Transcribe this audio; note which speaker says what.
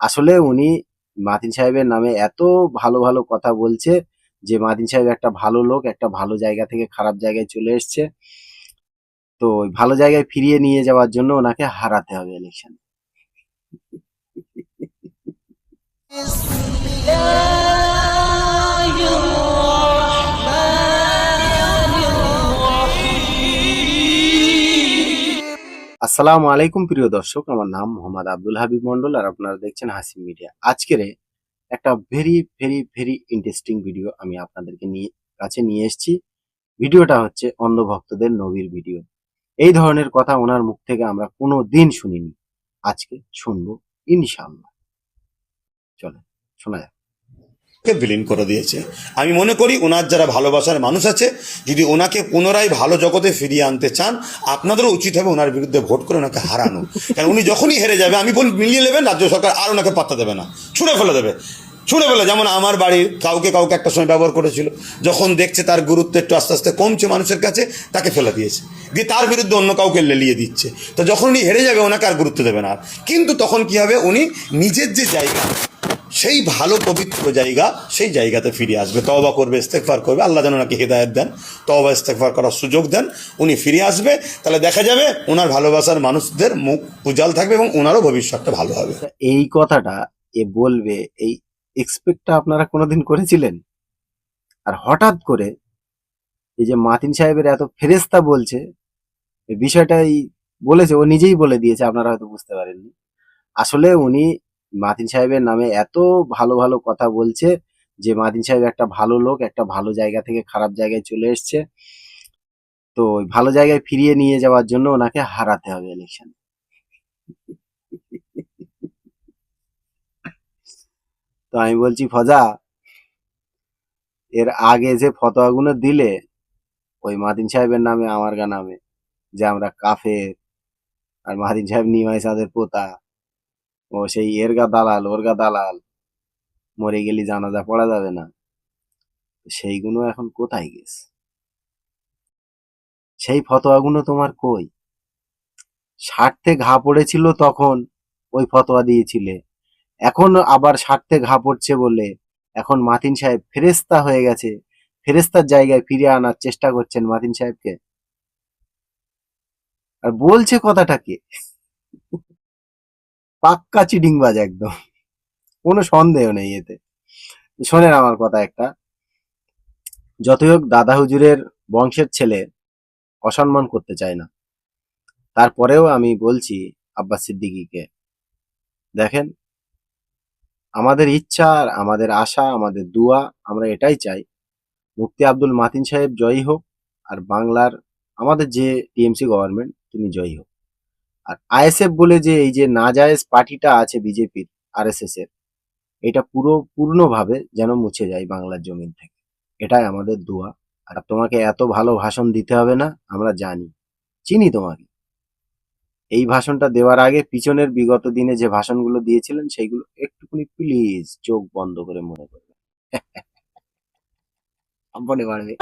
Speaker 1: আসলে উনি মাতিন সাহেবের নামে এত ভালো ভালো কথা বলছে যে মাতিন সাহেব একটা ভালো লোক, একটা ভালো জায়গা থেকে খারাপ জায়গায় চলে এসছে। তো ওই ভালো জায়গায় ফিরিয়ে নিয়ে যাওয়ার জন্য ওনাকে হারাতে হবে ইলেকশন। আসসালামু আলাইকুম প্রিয় দর্শক, আমার নাম মোহাম্মদ আব্দুল হাবিব মন্ডল আর আপনারা দেখছেন হাসিম মিডিয়া। আজকের একটা very very very interesting video আমি আপনাদেরকে কাছে নিয়ে এসেছি। ভিডিওটা হচ্ছে অন্ধ ভক্তদের নবীর ভিডিও। এই ধরনের কথা ওনার মুখ থেকে আমরা কোনো দিন শুনিনি, আজকে শুনবো ইনশাআল্লাহ। চলে শোনা যাক।
Speaker 2: বিলীন করে দিয়েছে। আমি মনে করি ওনার যারা ভালোবাসার মানুষ আছে, যদি ওনাকে পুনরায় ভালো জগতে ফিরিয়ে আনতে চান, আপনাদেরও উচিত হবে ওনার বিরুদ্ধে ভোট করে ওনাকে হারানো। কারণ উনি যখনই হেরে যাবে, আমি বলি মিলিয়ে নেবেন, রাজ্য সরকার আর ওনাকে পাত্তা দেবে না, ছুঁড়ে ফেলে দেবে। যেমন আমার বাড়ির কাউকে একটা সময় ব্যবহার করেছিল, যখন দেখছে তার গুরুত্ব একটু আস্তে আস্তে কমছে মানুষের কাছে, তাকে ফেলে দিয়েছে, দিয়ে তার বিরুদ্ধে অন্য কাউকে লেলিয়ে দিচ্ছে। তো যখন উনি হেরে যাবে, ওনাকে আর গুরুত্ব দেবে না। কিন্তু তখন কি হবে, উনি নিজের যে জায়গা, সেই ভালো পবিত্র জায়গা, সেই জায়গাতে ফিরে আসবে, তওবা করবে, ইস্তেগফার করবে। আল্লাহ যেন ওনাকে হিদায়াত দেন, তওবা ইস্তেগফার করার সুযোগ দেন, উনি ফিরে আসবে। তাহলে দেখা যাবে ওনার ভালোবাসার মানুষদের মুখ উজ্জ্বল থাকবে এবং ওনারও ভবিষ্যৎটা ভালো হবে।
Speaker 1: এই কথাটা এ বলবে, এই এক্সপেক্টটা আপনারা কোনোদিন করেছিলেন? আর হঠাৎ করে এই যে মাতিন সাহেবের এত ফেরেস্তা বলছে, এই বিষয়টাই বলেছে, ও নিজেই বলে দিয়েছে, আপনারা হয়তো বুঝতে পারেননি। আসলে উনি মাতিন সাহেবের নামে এত ভালো ভালো কথা বলছে যে মাতিন সাহেব একটা ভালো লোক, একটা ভালো জায়গা থেকে খারাপ জায়গায় চলে এসছে। তো ওই ভালো জায়গায় ফিরিয়ে নিয়ে যাওয়ার জন্য ওনাকে হারাতে হবে ইলেকশনে। তো আমি বলছি, ফজা, এর আগে যে ফতোয়াগুলো দিলে ওই মাতিন সাহেবের নামে, আমার নামে, যে আমরা কাফের, আর মাতিন সাহেব নিমাই সাদের পোতা, ও সেই এরগা দালাল ওরগা দালাল, মরে গেলি জানাজা পড়া যাবে না, সেইগুলো এখন কোথায় গেছে? সেই ফতোয়াগুলো তোমার কই? স্বার্থে ঘা পড়েছিল তখন ওই ফতোয়া দিয়েছিলে, এখন আবার স্বার্থে ঘা পড়ছে বলে এখন মাতিন সাহেব ফেরেস্তা হয়ে গেছে, ফেরেস্তার জায়গায় ফিরে আনার চেষ্টা করছেন মাতিন সাহেবকে। আর বলছে কথাটা কে? পাক্কা চিডিংবাজ একদম, কোনো সন্দেহ নেই এতে। শোনেন আমার কথা একটা, যতই হোক দাদা হুজুরের বংশের ছেলে অসম্মান করতে চায় না, তারপরেও আমি বলছি আব্বাস সিদ্দিকীকে, দেখেন, আমাদের ইচ্ছা আর আমাদের আশা, আমাদের দুয়া, আমরা এটাই চাই মুফতি আব্দুল মাতিন সাহেব জয়ী হোক, আর বাংলার আমাদের যে টিএমসি গভর্নমেন্ট তিনি জয়ী হোক। আর আইএসএফ বলে যে এই যে নাজায়েজ পার্টিটা আছে বিজেপির, আরএসএস এর, এটা পূর্ণভাবে যেন মুছে যায় বাংলার জমিন থেকে, এটাই আমাদের দোয়া। আর তোমাকে এত ভালো ভাষণ দিতে হবে না, আমরা জানি, চিনি তোমাকে। এই ভাষণটা দেওয়ার আগে পিছনের বিগত দিনে যে ভাষণগুলো দিয়েছিলেন সেইগুলো একটুখানি প্লিজ চোখ বন্ধ করে মনে করবেন। মনে পারবে।